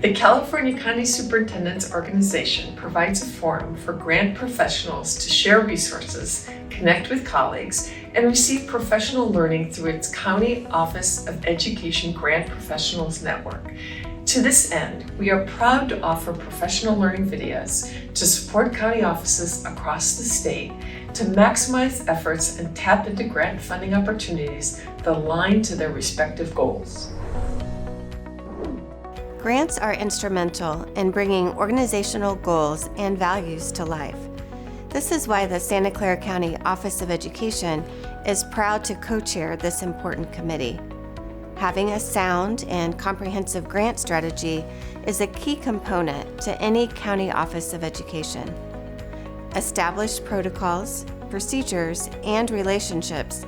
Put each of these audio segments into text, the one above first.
The California County Superintendent's Organization provides a forum for grant professionals to share resources, connect with colleagues, and receive professional learning through its County Office of Education Grant Professionals Network. To this end, we are proud to offer professional learning videos to support county offices across the state to maximize efforts and tap into grant funding opportunities that align to their respective goals. Grants are instrumental in bringing organizational goals and values to life. This is why the Santa Clara County Office of Education is proud to co-chair this important committee. Having a sound and comprehensive grant strategy is a key component to any county office of education. Established protocols, procedures, and relationships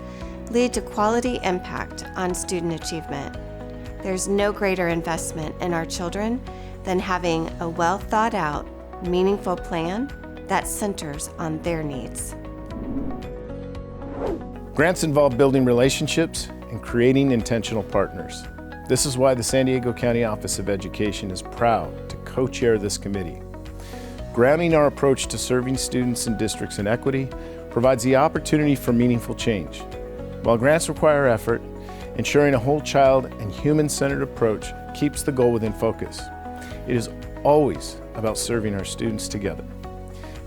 lead to quality impact on student achievement. There's no greater investment in our children than having a well thought out, meaningful plan that centers on their needs. Grants involve building relationships and creating intentional partners. This is why the San Diego County Office of Education is proud to co-chair this committee. Grounding our approach to serving students and districts in equity provides the opportunity for meaningful change. While grants require effort, ensuring a whole child and human-centered approach keeps the goal within focus. It is always about serving our students together.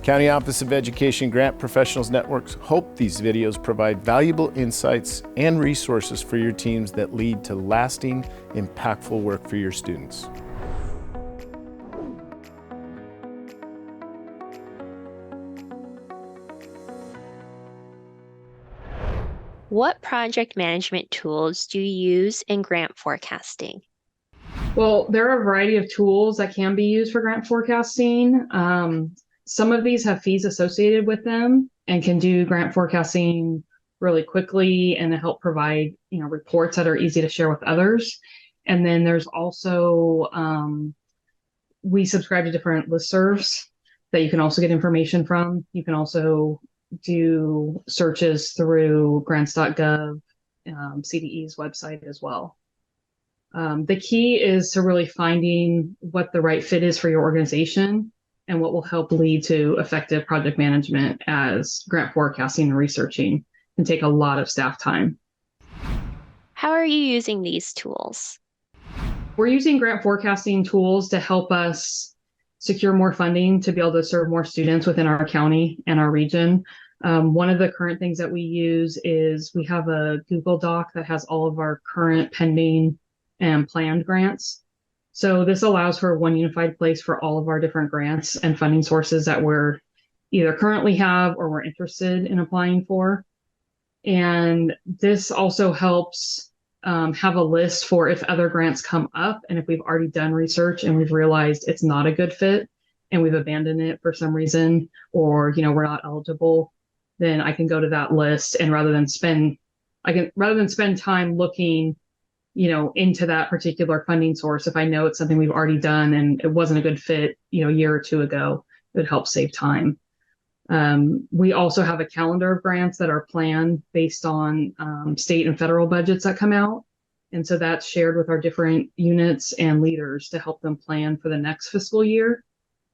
County Office of Education Grant Professionals Networks hope these videos provide valuable insights and resources for your teams that lead to lasting, impactful work for your students. What project management tools do you use in grant forecasting? Well, there are a variety of tools that can be used for grant forecasting. Some of these have fees associated with them and can do grant forecasting really quickly and help provide, reports that are easy to share with others. And then there's also, we subscribe to different listservs that you can also get information from. You can also do searches through grants.gov, CDE's website as well. The key is to really finding what the right fit is for your organization and what will help lead to effective project management, as grant forecasting and researching can take a lot of staff time. How are you using these tools? We're using grant forecasting tools to help us secure more funding to be able to serve more students within our county and our region. One of the current things that we use is we have a Google Doc that has all of our current pending and planned grants. So this allows for one unified place for all of our different grants and funding sources that we're either currently have or we're interested in applying for. And this also helps have a list for if other grants come up and if we've already done research and we've realized it's not a good fit and we've abandoned it for some reason, or we're not eligible, then I can go to that list and rather than spend time looking into that particular funding source, if I know it's something we've already done and it wasn't a good fit, a year or two ago, it would help save time. We also have a calendar of grants that are planned based on state and federal budgets that come out. And so that's shared with our different units and leaders to help them plan for the next fiscal year,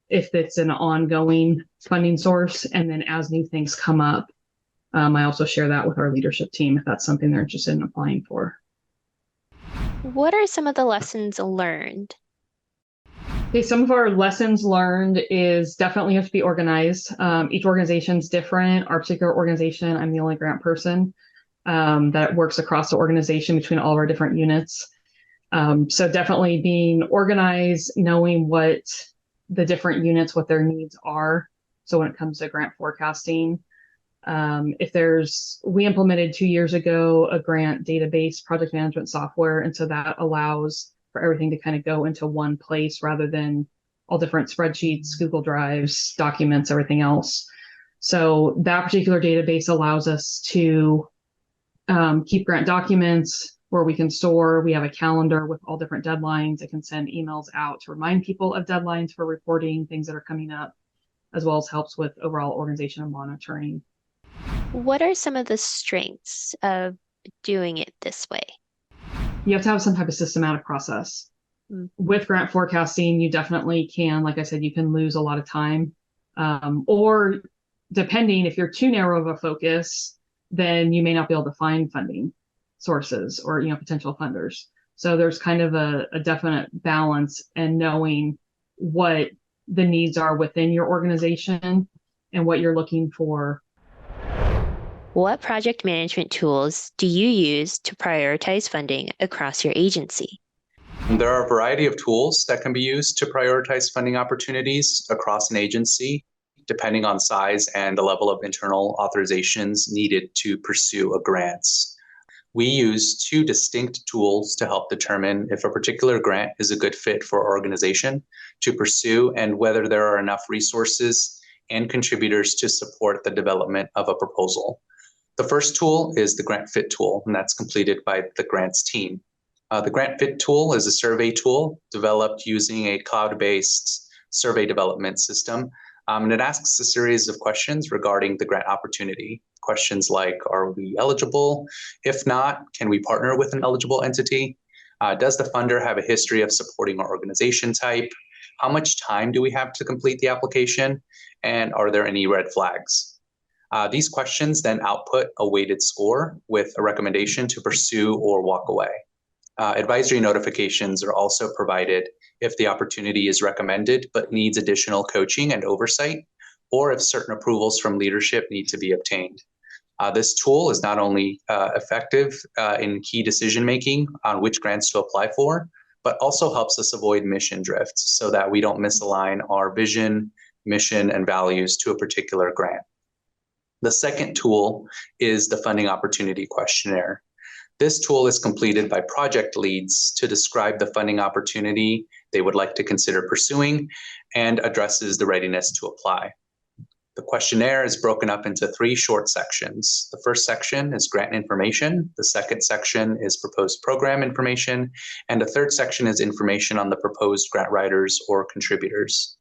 if it's an ongoing funding source. And then as new things come up, I also share that with our leadership team if that's something they're interested in applying for. What are some of the lessons learned? Okay, some of our lessons learned is definitely have to be organized. Each organization's different. Our particular organization, I'm the only grant person that works across the organization between all of our different units. So definitely being organized, knowing what the different units, what their needs are. So when it comes to grant forecasting, we implemented 2 years ago a grant database project management software. And so that allows for everything to kind of go into one place rather than all different spreadsheets, Google Drives, documents, everything else. So that particular database allows us to keep grant documents where we can store. We have a calendar with all different deadlines. I can send emails out to remind people of deadlines for reporting things that are coming up, as well as helps with overall organizational monitoring. What are some of the strengths of doing it this way? You have to have some type of systematic process. With grant forecasting, you definitely can, like I said, you can lose a lot of time. Or depending, if you're too narrow of a focus, then you may not be able to find funding sources or, potential funders. So there's kind of a definite balance and knowing what the needs are within your organization and what you're looking for. What project management tools do you use to prioritize funding across your agency? There are a variety of tools that can be used to prioritize funding opportunities across an agency, depending on size and the level of internal authorizations needed to pursue a grant. We use two distinct tools to help determine if a particular grant is a good fit for our organization to pursue and whether there are enough resources and contributors to support the development of a proposal. The first tool is the Grant Fit tool, and that's completed by the grants team. The Grant Fit tool is a survey tool developed using a cloud-based survey development system, and it asks a series of questions regarding the grant opportunity. Questions like, are we eligible? If not, can we partner with an eligible entity? Does the funder have a history of supporting our organization type? How much time do we have to complete the application? And are there any red flags? These questions then output a weighted score with a recommendation to pursue or walk away. Advisory notifications are also provided if the opportunity is recommended but needs additional coaching and oversight, or if certain approvals from leadership need to be obtained. This tool is not only effective in key decision-making on which grants to apply for, but also helps us avoid mission drift so that we don't misalign our vision, mission, and values to a particular grant. The second tool is the Funding Opportunity Questionnaire. This tool is completed by project leads to describe the funding opportunity they would like to consider pursuing and addresses the readiness to apply. The questionnaire is broken up into 3 short sections. The first section is grant information, the second section is proposed program information, and the third section is information on the proposed grant writers or contributors.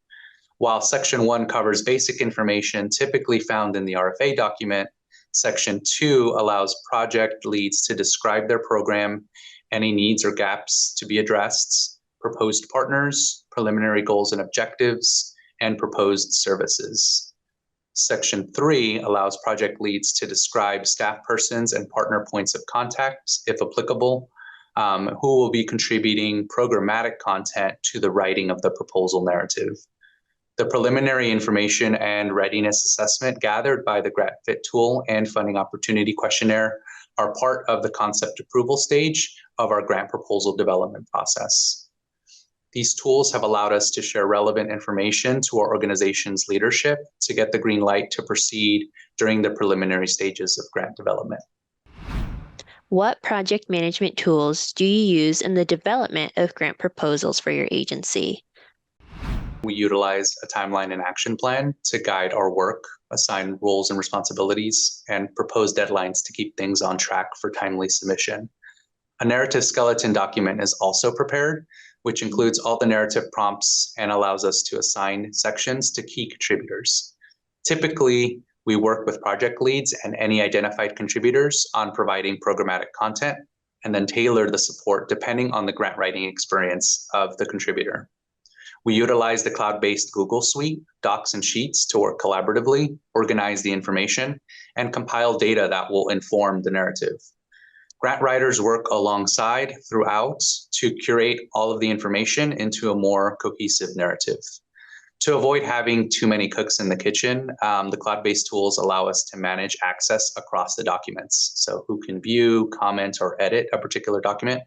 While section 1 covers basic information typically found in the RFA document, Section 2 allows project leads to describe their program, any needs or gaps to be addressed, proposed partners, preliminary goals and objectives, and proposed services. Section 3 allows project leads to describe staff persons and partner points of contact, if applicable, who will be contributing programmatic content to the writing of the proposal narrative. The preliminary information and readiness assessment gathered by the Grant Fit tool and Funding Opportunity Questionnaire are part of the concept approval stage of our grant proposal development process. These tools have allowed us to share relevant information to our organization's leadership to get the green light to proceed during the preliminary stages of grant development. What project management tools do you use in the development of grant proposals for your agency? We utilize a timeline and action plan to guide our work, assign roles and responsibilities, and propose deadlines to keep things on track for timely submission. A narrative skeleton document is also prepared, which includes all the narrative prompts and allows us to assign sections to key contributors. Typically, we work with project leads and any identified contributors on providing programmatic content and then tailor the support depending on the grant writing experience of the contributor. We utilize the cloud-based Google Suite, Docs and Sheets to work collaboratively, organize the information, and compile data that will inform the narrative. Grant writers work alongside throughout to curate all of the information into a more cohesive narrative. To avoid having too many cooks in the kitchen, the cloud-based tools allow us to manage access across the documents. So who can view, comment, or edit a particular document.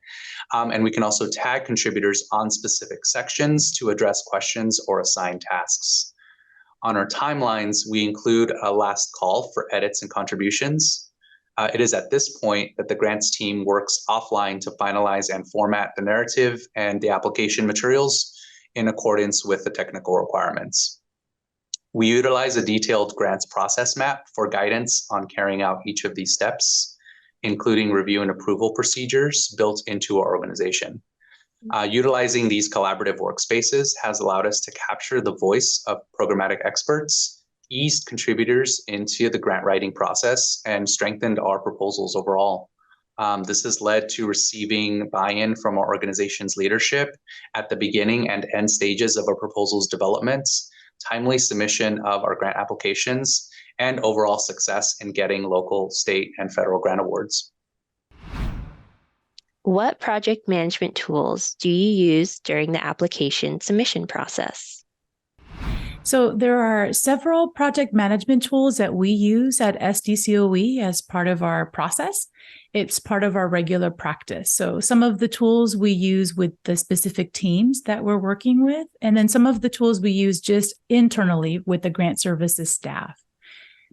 And we can also tag contributors on specific sections to address questions or assign tasks. On our timelines, we include a last call for edits and contributions. It is at this point that the grants team works offline to finalize and format the narrative and the application materials in accordance with the technical requirements. We utilize a detailed grants process map for guidance on carrying out each of these steps, including review and approval procedures built into our organization. Utilizing these collaborative workspaces has allowed us to capture the voice of programmatic experts, eased contributors into the grant writing process, and strengthened our proposals overall. This has led to receiving buy-in from our organization's leadership at the beginning and end stages of a proposal's development, timely submission of our grant applications, and overall success in getting local, state, and federal grant awards. What project management tools do you use during the application submission process? So there are several project management tools that we use at SDCOE as part of our process. It's part of our regular practice. So some of the tools we use with the specific teams that we're working with, and then some of the tools we use just internally with the grant services staff.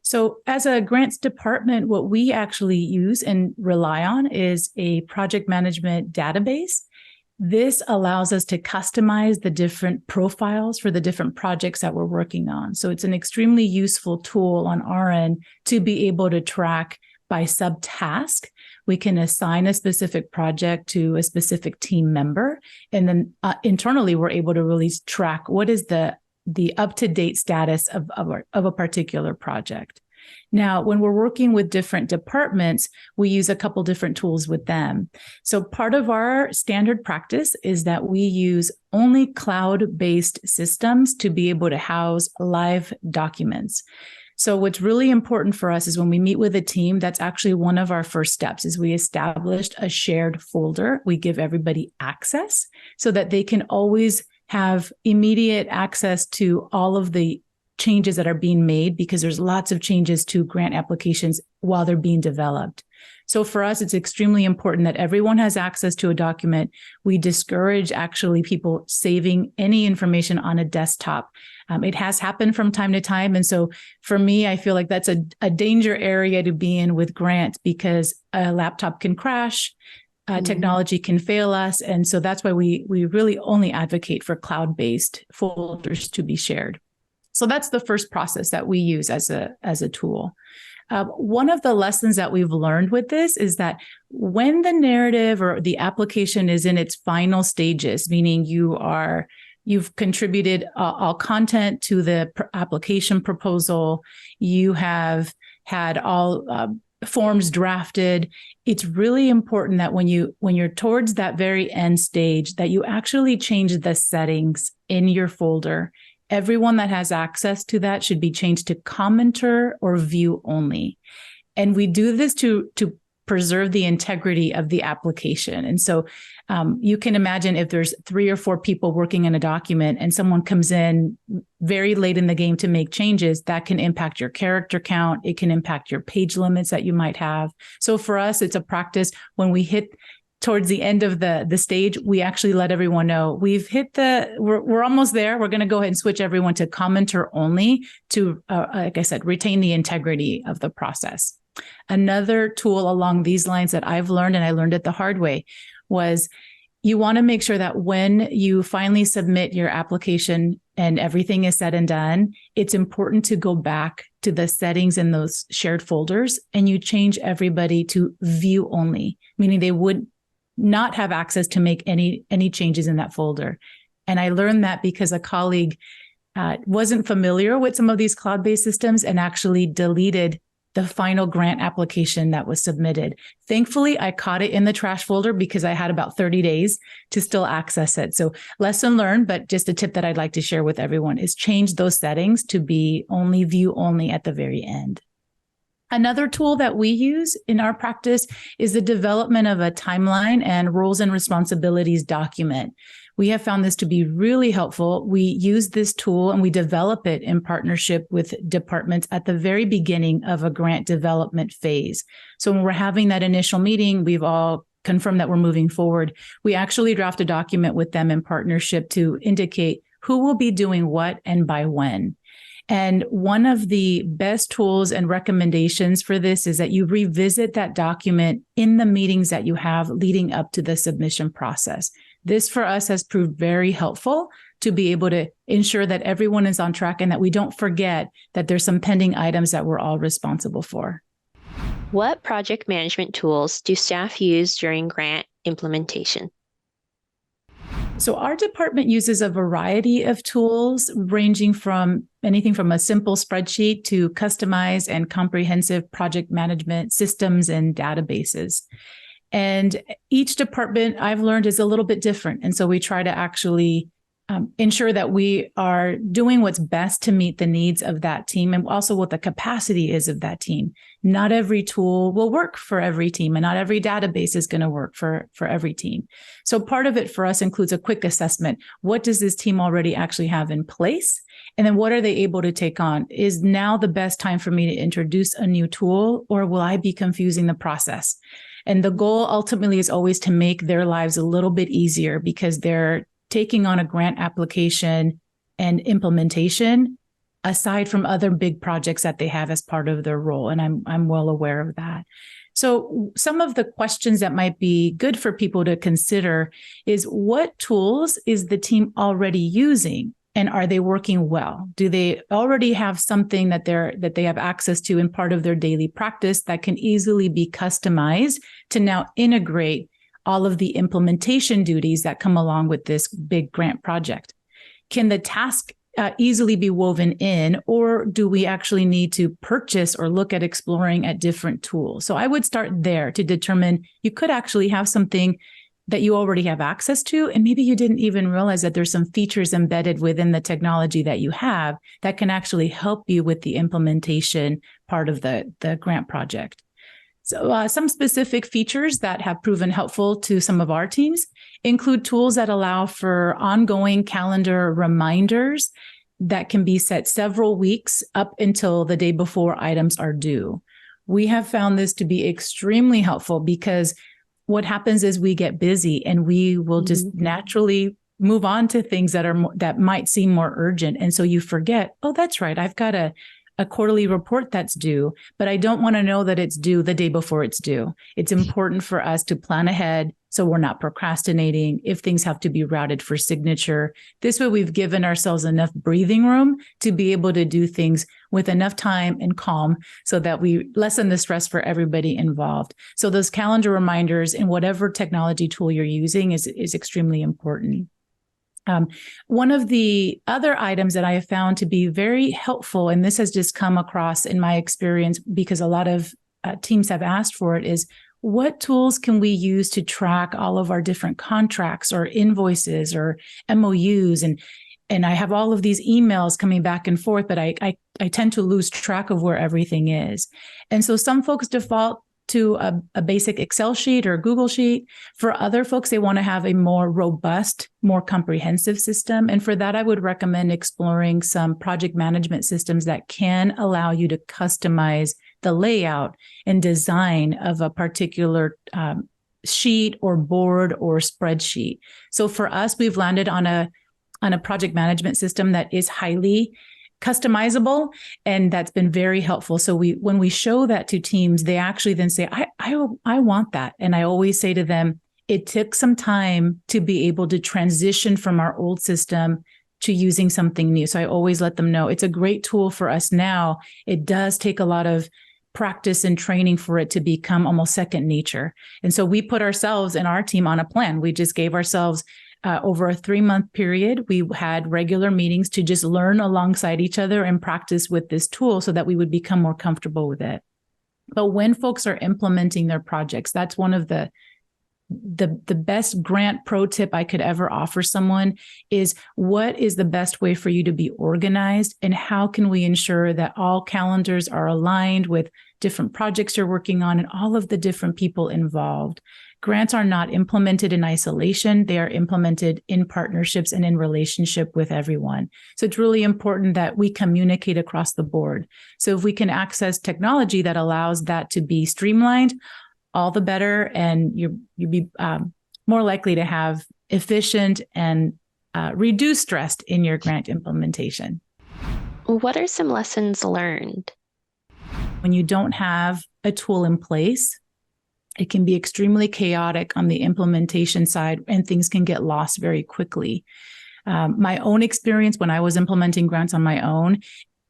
So as a grants department, what we actually use and rely on is a project management database. This allows us to customize the different profiles for the different projects that we're working on. So it's an extremely useful tool on our end to be able to track by subtask. We can assign a specific project to a specific team member. And then internally, we're able to really track what is the up-to-date status of a particular project. Now, when we're working with different departments, we use a couple different tools with them. So part of our standard practice is that we use only cloud-based systems to be able to house live documents. So what's really important for us is when we meet with a team, that's actually one of our first steps is we established a shared folder. We give everybody access so that they can always have immediate access to all of the changes that are being made, because there's lots of changes to grant applications while they're being developed. So for us, it's extremely important that everyone has access to a document. We discourage actually people saving any information on a desktop. It has happened from time to time. And so for me, I feel like that's a danger area to be in with grants, because a laptop can crash. Technology can fail us. And so that's why we really only advocate for cloud-based folders to be shared. So that's the first process that we use as a tool. One of the lessons that we've learned with this is that when the narrative or the application is in its final stages, meaning you've contributed all content to the application proposal, you have had all forms drafted, it's really important that when you're towards that very end stage, that you actually change the settings in your folder. Everyone that has access to that should be changed to commenter or view only. And we do this to preserve the integrity of the application. And so you can imagine if there's 3 or 4 people working in a document and someone comes in very late in the game to make changes, that can impact your character count. It can impact your page limits that you might have. So for us, it's a practice when we hit towards the end of the stage, we actually let everyone know we've hit we're almost there. We're going to go ahead and switch everyone to commenter only to, like I said, retain the integrity of the process. Another tool along these lines that I've learned, and I learned it the hard way, was you want to make sure that when you finally submit your application and everything is said and done, it's important to go back to the settings in those shared folders and you change everybody to view only, meaning they would not have access to make any changes in that folder. And I learned that because a colleague wasn't familiar with some of these cloud-based systems and actually deleted the final grant application that was submitted. Thankfully, I caught it in the trash folder because I had about 30 days to still access it. So lesson learned, but just a tip that I'd like to share with everyone is change those settings to be only view only at the very end. Another tool that we use in our practice is the development of a timeline and roles and responsibilities document. We have found this to be really helpful. We use this tool and we develop it in partnership with departments at the very beginning of a grant development phase. So when we're having that initial meeting, we've all confirmed that we're moving forward. We actually draft a document with them in partnership to indicate who will be doing what and by when. And one of the best tools and recommendations for this is that you revisit that document in the meetings that you have leading up to the submission process. This for us has proved very helpful to be able to ensure that everyone is on track and that we don't forget that there's some pending items that we're all responsible for. What project management tools do staff use during grant implementation? So our department uses a variety of tools ranging from anything from a simple spreadsheet to customized and comprehensive project management systems and databases. And each department, I've learned, is a little bit different. And so we try to actually ensure that we are doing what's best to meet the needs of that team and also what the capacity is of that team. Not every tool will work for every team, and not every database is going to work for every team. So part of it for us includes a quick assessment. What does this team already actually have in place? And then what are they able to take on? Is now the best time for me to introduce a new tool, or will I be confusing the process? And the goal ultimately is always to make their lives a little bit easier, because they're taking on a grant application and implementation aside from other big projects that they have as part of their role. And I'm well aware of that. So some of the questions that might be good for people to consider is, what tools is the team already using? And are they working well? Do they already have something that they have access to in part of their daily practice that can easily be customized to now integrate all of the implementation duties that come along with this big grant project? Can the task easily be woven in, or do we actually need to purchase or look at exploring at different tools? So I would start there to determine, you could actually have something that you already have access to, and maybe you didn't even realize that there's some features embedded within the technology that you have that can actually help you with the implementation part of the grant project. So some specific features that have proven helpful to some of our teams include tools that allow for ongoing calendar reminders that can be set several weeks up until the day before items are due. We have found this to be extremely helpful, because what happens is we get busy and we will just naturally move on to things that might seem more urgent. And so you forget, oh, that's right, I've got a quarterly report that's due, but I don't want to know that it's due the day before it's due. It's important for us to plan ahead so we're not procrastinating if things have to be routed for signature. This way, we've given ourselves enough breathing room to be able to do things with enough time and calm so that we lessen the stress for everybody involved. So those calendar reminders in whatever technology tool you're using is extremely important. One of the other items that I have found to be very helpful, and this has just come across in my experience because a lot of teams have asked for it, is what tools can we use to track all of our different contracts or invoices or MOUs? And I have all of these emails coming back and forth, but I tend to lose track of where everything is. And so some folks default to a basic Excel sheet or Google sheet. For other folks, they want to have a more robust, more comprehensive system. And for that, I would recommend exploring some project management systems that can allow you to customize the layout and design of a particular sheet or board or spreadsheet. So for us, we've landed on a project management system that is highly customizable, and that's been very helpful. So when we show that to teams, they actually then say, I want that. And I always say to them, it took some time to be able to transition from our old system to using something new. So I always let them know it's a great tool for us now. It does take a lot of practice and training for it to become almost second nature. And so we put ourselves and our team on a plan. We just gave ourselves over a 3-month period, we had regular meetings to just learn alongside each other and practice with this tool so that we would become more comfortable with it. But when folks are implementing their projects, that's one of the best grant pro tip I could ever offer someone is, what is the best way for you to be organized, and how can we ensure that all calendars are aligned with different projects you're working on and all of the different people involved. Grants are not implemented in isolation. They are implemented in partnerships and in relationship with everyone. So it's really important that we communicate across the board. So if we can access technology that allows that to be streamlined, all the better, and you'd be more likely to have efficient and reduced stress in your grant implementation. What are some lessons learned? When you don't have a tool in place, it can be extremely chaotic on the implementation side, and things can get lost very quickly. My own experience when I was implementing grants on my own,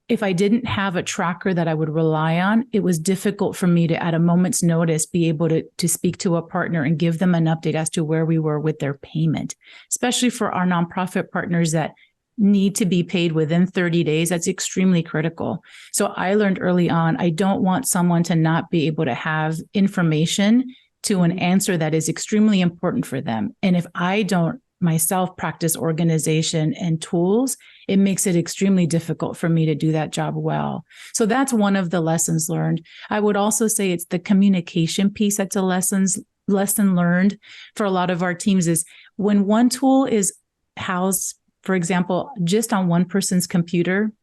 if I didn't have a tracker that I would rely on, it was difficult for me to, at a moment's notice, be able to speak to a partner and give them an update as to where we were with their payment, especially for our nonprofit partners that need to be paid within 30 days. That's extremely critical. So I learned early on, I don't want someone to not be able to have information to an answer that is extremely important for them. And if I don't myself practice organization and tools, it makes it extremely difficult for me to do that job well. So that's one of the lessons learned. I would also say it's the communication piece that's a lesson learned for a lot of our teams is when one tool is housed, for example, just on one person's computer,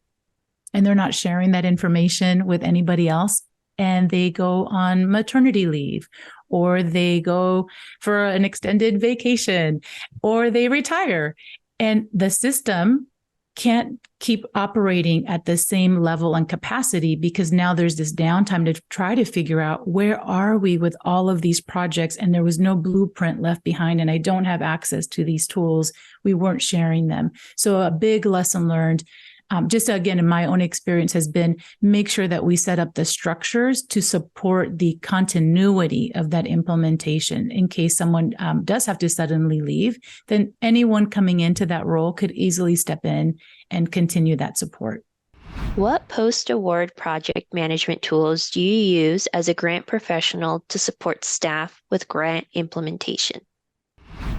and they're not sharing that information with anybody else, and they go on maternity leave, or they go for an extended vacation, or they retire, and the system can't keep operating at the same level and capacity because now there's this downtime to try to figure out where are we with all of these projects, and there was no blueprint left behind, and I don't have access to these tools. We weren't sharing them. So a big lesson learned, just again, in my own experience, has been make sure that we set up the structures to support the continuity of that implementation. In case someone does have to suddenly leave, then anyone coming into that role could easily step in and continue that support. What post-award project management tools do you use as a grant professional to support staff with grant implementation?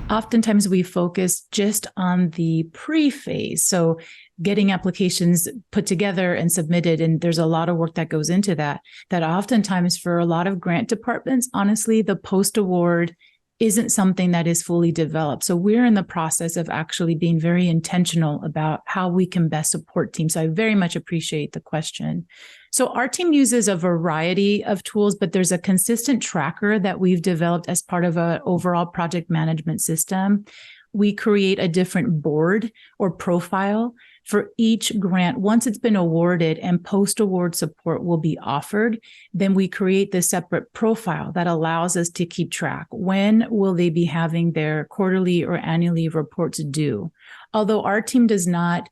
Oftentimes we focus just on the pre-phase. So getting applications put together and submitted, and there's a lot of work that goes into that oftentimes for a lot of grant departments, honestly, the post-award isn't something that is fully developed. So we're in the process of actually being very intentional about how we can best support teams. So I very much appreciate the question. So our team uses a variety of tools, but there's a consistent tracker that we've developed as part of an overall project management system. We create a different board or profile for each grant. Once it's been awarded and post-award support will be offered, then we create this separate profile that allows us to keep track. When will they be having their quarterly or annually reports due? Although our team does not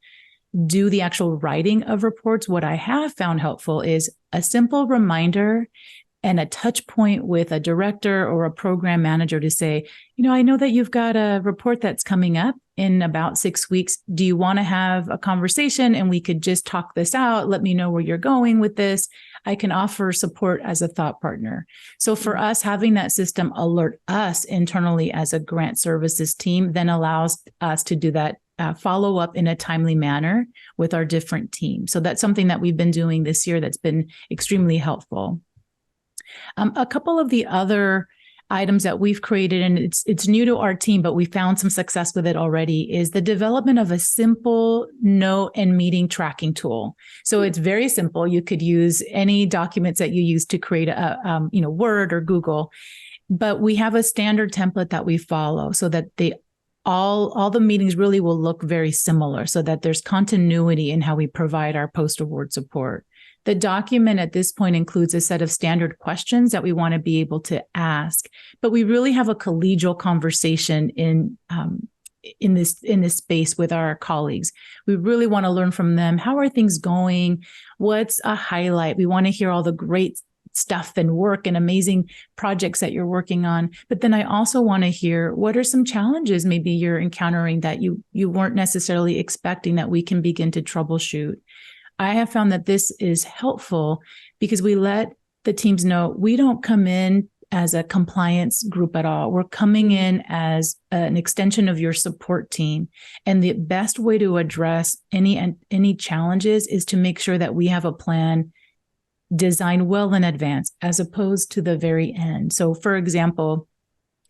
do the actual writing of reports, what I have found helpful is a simple reminder and a touch point with a director or a program manager to say, I know that you've got a report that's coming up in about 6 weeks. Do you want to have a conversation and we could just talk this out? Let me know where you're going with this. I can offer support as a thought partner. So for us, having that system alert us internally as a grant services team then allows us to do that follow up in a timely manner with our different teams. So that's something that we've been doing this year that's been extremely helpful. A couple of the other items that we've created, and it's new to our team, but we found some success with it already, is the development of a simple note and meeting tracking tool. So it's very simple. You could use any documents that you use to create a Word or Google, but we have a standard template that we follow so that all the meetings really will look very similar, so that there's continuity in how we provide our post-award support. The document at this point includes a set of standard questions that we want to be able to ask, but we really have a collegial conversation in this space with our colleagues. We really want to learn from them. How are things going? What's a highlight? We want to hear all the great stuff and work and amazing projects that you're working on. But then I also want to hear, what are some challenges maybe you're encountering that you weren't necessarily expecting that we can begin to troubleshoot? I have found that this is helpful because we let the teams know we don't come in as a compliance group at all. We're coming in as an extension of your support team. And the best way to address any challenges is to make sure that we have a plan designed well in advance as opposed to the very end. So for example,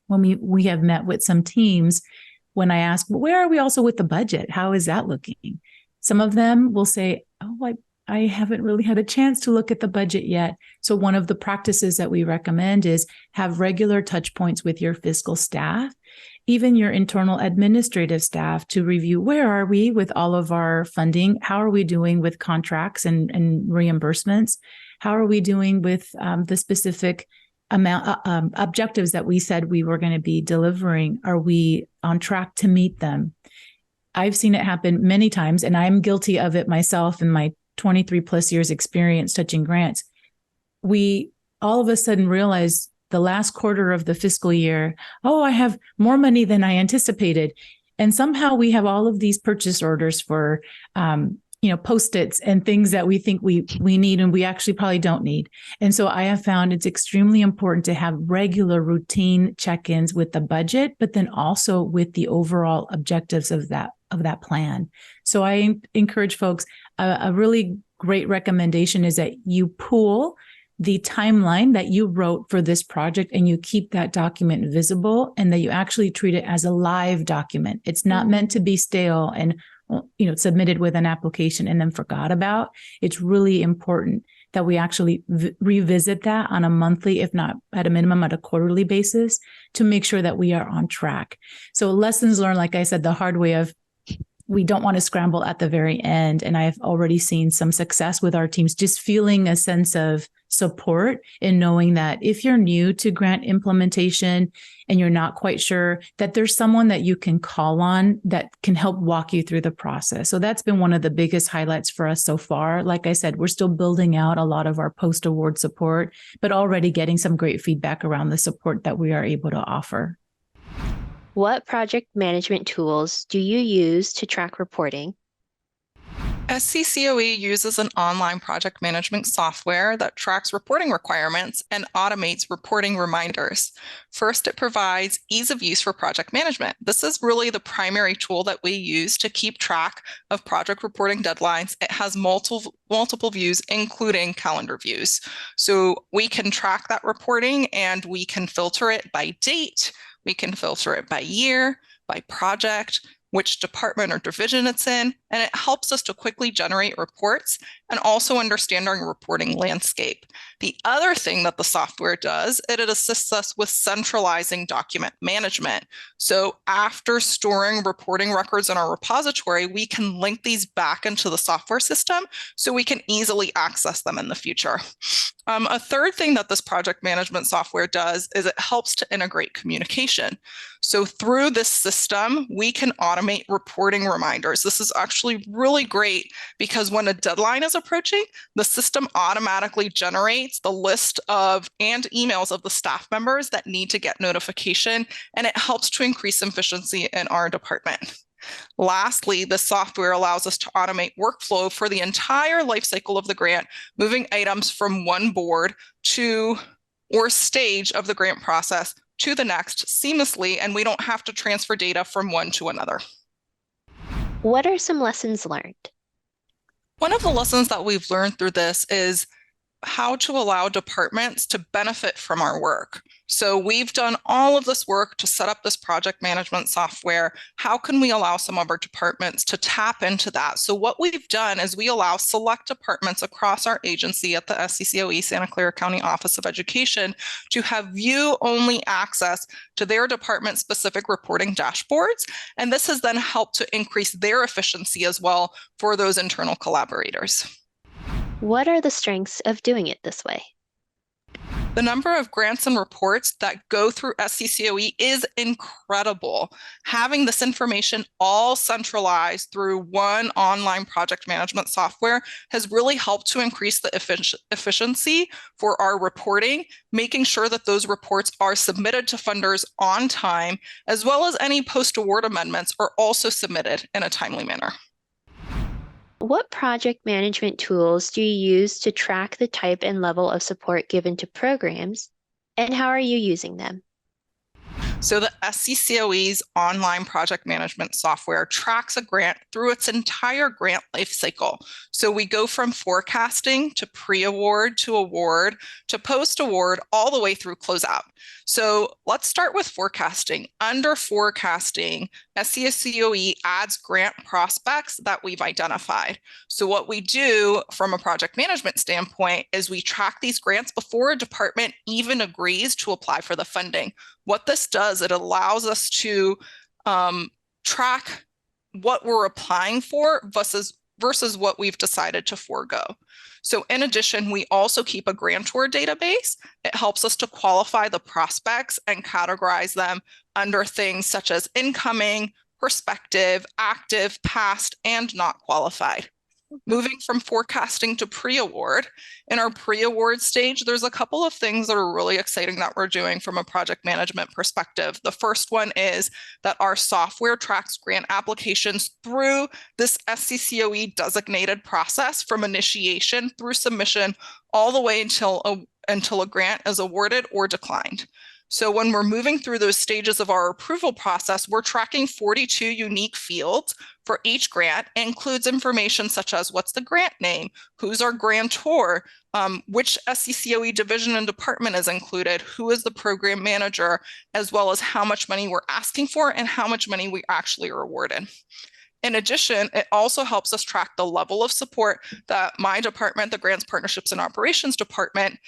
when we have met with some teams, when I ask, where are we also with the budget? How is that looking? Some of them will say, I haven't really had a chance to look at the budget yet. So one of the practices that we recommend is have regular touch points with your fiscal staff, even your internal administrative staff, to review where are we with all of our funding? How are we doing with contracts and reimbursements? How are we doing with the specific amount objectives that we said we were going to be delivering? Are we on track to meet them? I've seen it happen many times, and I'm guilty of it myself in my 23 plus years experience touching grants. We all of a sudden realize the last quarter of the fiscal year, I have more money than I anticipated. And somehow we have all of these purchase orders for, Post-its and things that we think we need and we actually probably don't need. And so I have found it's extremely important to have regular routine check-ins with the budget, but then also with the overall objectives of that plan. So I encourage folks, a really great recommendation is that you pool the timeline that you wrote for this project and you keep that document visible, and that you actually treat it as a live document. It's not meant to be stale and submitted with an application and then forgot about. It's really important that we actually revisit that on a monthly, if not at a minimum at a quarterly basis, to make sure that we are on track. So lessons learned, like I said, the hard way of we don't want to scramble at the very end. And I've already seen some success with our teams, just feeling a sense of support in knowing that if you're new to grant implementation and you're not quite sure, that there's someone that you can call on that can help walk you through the process. So that's been one of the biggest highlights for us so far. Like I said, we're still building out a lot of our post-award support, but already getting some great feedback around the support that we are able to offer. What project management tools do you use to track reporting? SCCOE uses an online project management software that tracks reporting requirements and automates reporting reminders. First, it provides ease of use for project management. This is really the primary tool that we use to keep track of project reporting deadlines. It has multiple views, including calendar views. So we can track that reporting and we can filter it by date. We can filter it by year, by project, which department or division it's in, and it helps us to quickly generate reports and also understand our reporting landscape. The other thing that the software does, it assists us with centralizing document management. So after storing reporting records in our repository, we can link these back into the software system so we can easily access them in the future. A third thing that this project management software does is it helps to integrate communication. So through this system, we can automate reporting reminders. This is actually really great because when a deadline is approaching, the system automatically generates the list of and emails of the staff members that need to get notification, and it helps to increase efficiency in our department. Lastly, the software allows us to automate workflow for the entire life cycle of the grant, moving items from one board to or stage of the grant process to the next seamlessly, and we don't have to transfer data from one to another. What are some lessons learned? One of the lessons that we've learned through this is how to allow departments to benefit from our work. So we've done all of this work to set up this project management software. How can we allow some of our departments to tap into that? So what we've done is we allow select departments across our agency at the SCCOE Santa Clara County Office of Education to have view-only access to their department-specific reporting dashboards. And this has then helped to increase their efficiency as well for those internal collaborators. What are the strengths of doing it this way? The number of grants and reports that go through SCCOE is incredible. Having this information all centralized through one online project management software has really helped to increase the efficiency for our reporting, making sure that those reports are submitted to funders on time, as well as any post-award amendments are also submitted in a timely manner. What project management tools do you use to track the type and level of support given to programs, and how are you using them? So the SCCOE's online project management software tracks a grant through its entire grant life cycle. So we go from forecasting to pre-award to award to post-award all the way through closeout. So let's start with forecasting. Under forecasting, SCCOE adds grant prospects that we've identified. So what we do from a project management standpoint is we track these grants before a department even agrees to apply for the funding. What this does, it allows us to track what we're applying for versus what we've decided to forego. So in addition, we also keep a grantor database. It helps us to qualify the prospects and categorize them under things such as incoming, prospective, active, past, and not qualified. Moving from forecasting to pre-award. In our pre-award stage, there's a couple of things that are really exciting that we're doing from a project management perspective. The first one is that our software tracks grant applications through this SCCOE designated process from initiation through submission all the way until a grant is awarded or declined. So when we're moving through those stages of our approval process, we're tracking 42 unique fields for each grant. It includes information such as what's the grant name, who's our grantor, which SCCOE division and department is included, who is the program manager, as well as how much money we're asking for and how much money we actually are awarded. In addition, it also helps us track the level of support that my department, the Grants, Partnerships, and Operations Department,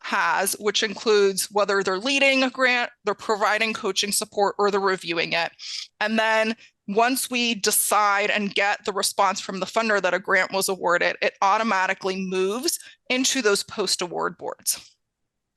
has, which includes whether they're leading a grant, they're providing coaching support, or they're reviewing it. And then once we decide and get the response from the funder that a grant was awarded, it automatically moves into those post-award boards.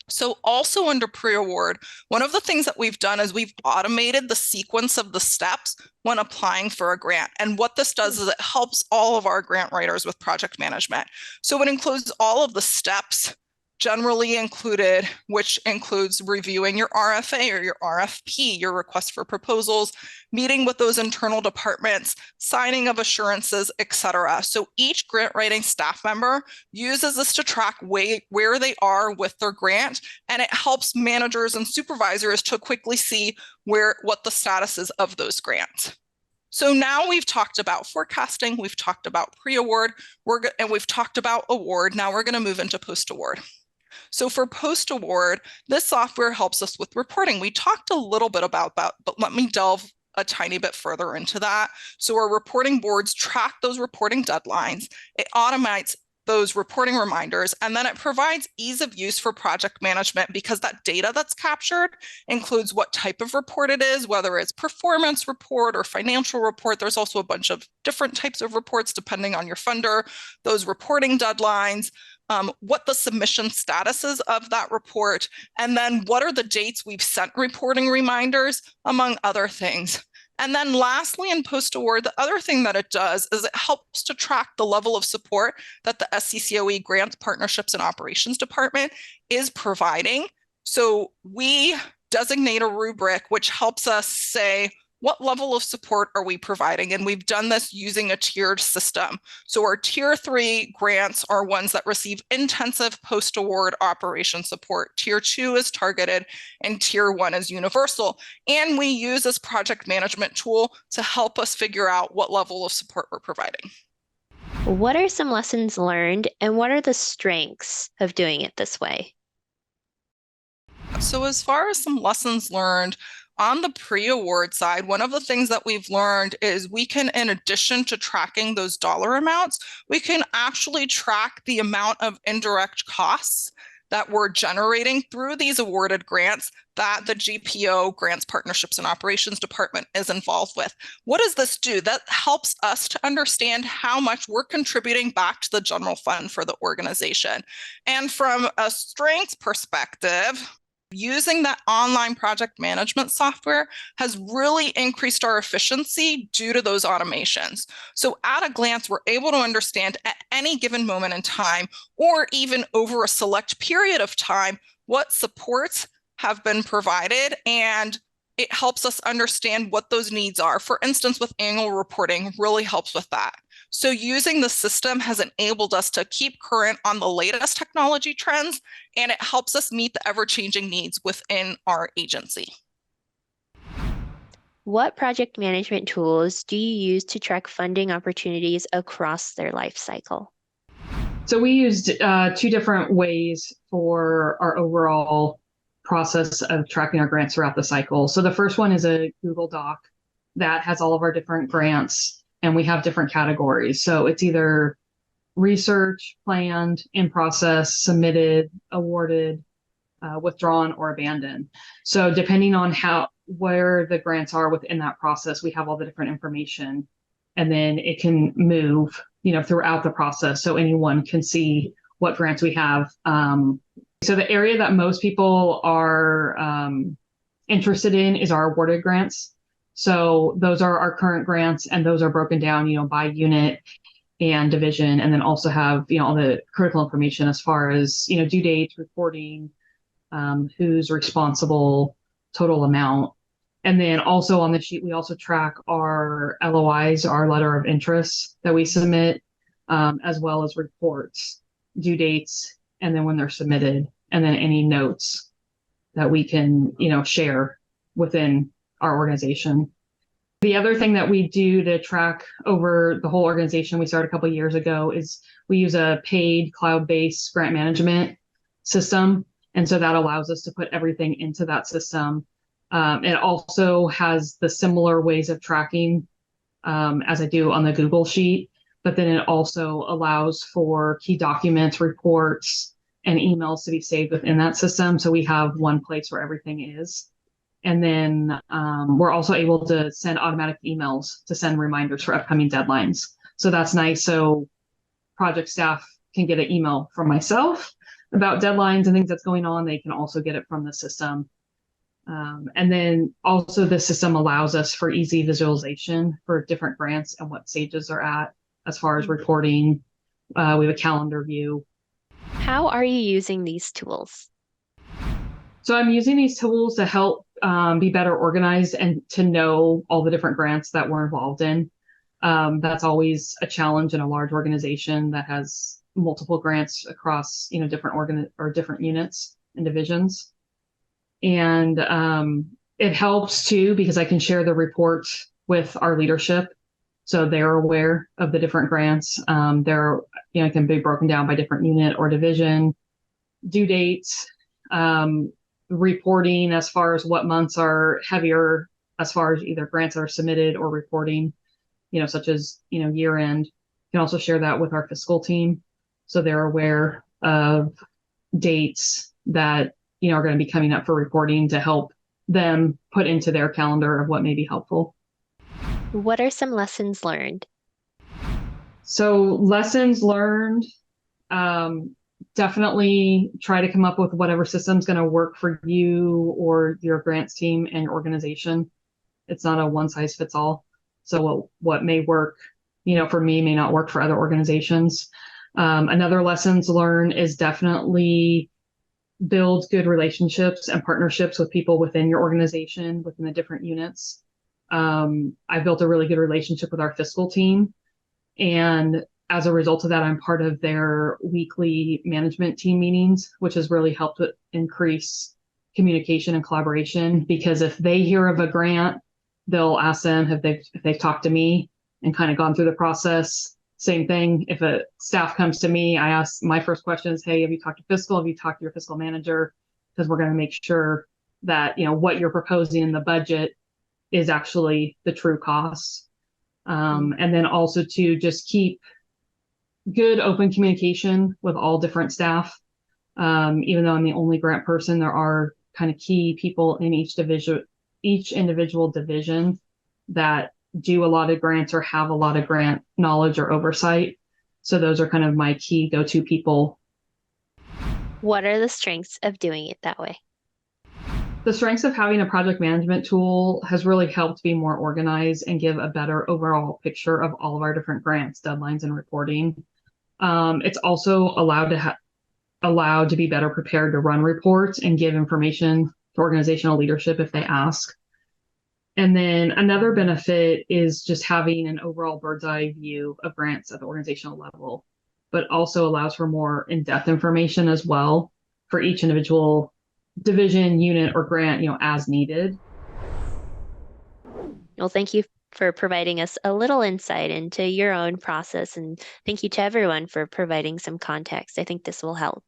So also under pre-award, one of the things that we've done is we've automated the sequence of the steps when applying for a grant. And what this does is it helps all of our grant writers with project management. So it includes all of the steps generally included, which includes reviewing your RFA or your RFP, your request for proposals, meeting with those internal departments, signing of assurances, etc. So each grant writing staff member uses this to track where they are with their grant, and it helps managers and supervisors to quickly see what the status is of those grants. So now we've talked about forecasting, we've talked about pre-award, and we've talked about award. Now we're going to move into post-award. So for post-award, this software helps us with reporting. We talked a little bit about that, but let me delve a tiny bit further into that. So our reporting boards track those reporting deadlines. It automates those reporting reminders, and then it provides ease of use for project management because that data that's captured includes what type of report it is, whether it's performance report or financial report. There's also a bunch of different types of reports depending on your funder, those reporting deadlines, what the submission status is of that report, and then what are the dates we've sent reporting reminders, among other things. And then lastly, in post-award, the other thing that it does is it helps to track the level of support that the SCCOE Grants, Partnerships, and Operations Department is providing. So we designate a rubric which helps us say, what level of support are we providing? And we've done this using a tiered system. So our tier 3 grants are ones that receive intensive post-award operation support. Tier 2 is targeted and tier 1 is universal. And we use this project management tool to help us figure out what level of support we're providing. What are some lessons learned and what are the strengths of doing it this way? So as far as some lessons learned, on the pre-award side, one of the things that we've learned is we can, in addition to tracking those dollar amounts, we can actually track the amount of indirect costs that we're generating through these awarded grants that the GPO, Grants, Partnerships, and Operations Department is involved with. What does this do? That helps us to understand how much we're contributing back to the general fund for the organization. And from a strengths perspective, using that online project management software has really increased our efficiency due to those automations. So at a glance, we're able to understand at any given moment in time, or even over a select period of time, what supports have been provided, and it helps us understand what those needs are. For instance, with annual reporting, really helps with that. So using the system has enabled us to keep current on the latest technology trends, and it helps us meet the ever-changing needs within our agency. What project management tools do you use to track funding opportunities across their life cycle? So we used 2 different ways for our overall process of tracking our grants throughout the cycle. So the first one is a Google Doc that has all of our different grants, and we have different categories. So it's either research, planned, in process, submitted, awarded, withdrawn, or abandoned. So depending on where the grants are within that process, we have all the different information, and then it can move, throughout the process, so anyone can see what grants we have. So the area that most people are interested in is our awarded grants. So those are our current grants, and those are broken down, by unit. and division, and then also have, all the critical information as far as, due dates, reporting, who's responsible, total amount. And then also on the sheet, we also track our LOIs, our letter of interest that we submit, as well as reports, due dates, and then when they're submitted, and then any notes that we can, share within our organization. The other thing that we do to track over the whole organization, we started a couple of years ago, is we use a paid cloud-based grant management system. And so that allows us to put everything into that system. It also has the similar ways of tracking as I do on the Google Sheet, but then it also allows for key documents, reports, and emails to be saved within that system. So we have one place where everything is. And then we're also able to send automatic emails to send reminders for upcoming deadlines. So that's nice. So project staff can get an email from myself about deadlines and things that's going on. They can also get it from the system. And then also the system allows us for easy visualization for different grants and what stages they're at as far as reporting. We have a calendar view. How are you using these tools? So I'm using these tools to help be better organized and to know all the different grants that we're involved in. That's always a challenge in a large organization that has multiple grants across, different units and divisions. And it helps too, because I can share the report with our leadership. So they're aware of the different grants. It can be broken down by different unit or division, due dates, reporting as far as what months are heavier as far as either grants that are submitted or reporting, such as, year end. You can also share that with our fiscal team. So they're aware of dates that, are going to be coming up for reporting to help them put into their calendar of what may be helpful. What are some lessons learned? So lessons learned, definitely try to come up with whatever system's going to work for you or your grants team and your organization. It's not a one size fits all. So what may work, for me may not work for other organizations. Another lessons learned is definitely build good relationships and partnerships with people within your organization, within the different units. I built a really good relationship with our fiscal team. And as a result of that, I'm part of their weekly management team meetings, which has really helped increase communication and collaboration. Because if they hear of a grant, they'll ask them if they've talked to me and kind of gone through the process. Same thing. If a staff comes to me, I ask, my first question is, hey, have you talked to fiscal? Have you talked to your fiscal manager? Because we're going to make sure that, what you're proposing in the budget is actually the true cost. And then also to just keep good open communication with all different staff. Even though I'm the only grant person, there are kind of key people in each individual division that do a lot of grants or have a lot of grant knowledge or oversight. So those are kind of my key go-to people. What are the strengths of doing it that way? The strengths of having a project management tool has really helped be more organized and give a better overall picture of all of our different grants, deadlines, and reporting. It's also allowed to be better prepared to run reports and give information to organizational leadership if they ask. And then another benefit is just having an overall bird's eye view of grants at the organizational level, but also allows for more in-depth information as well for each individual division, unit, or grant, as needed. Well, thank you for providing us a little insight into your own process, and thank you to everyone for providing some context. I think this will help.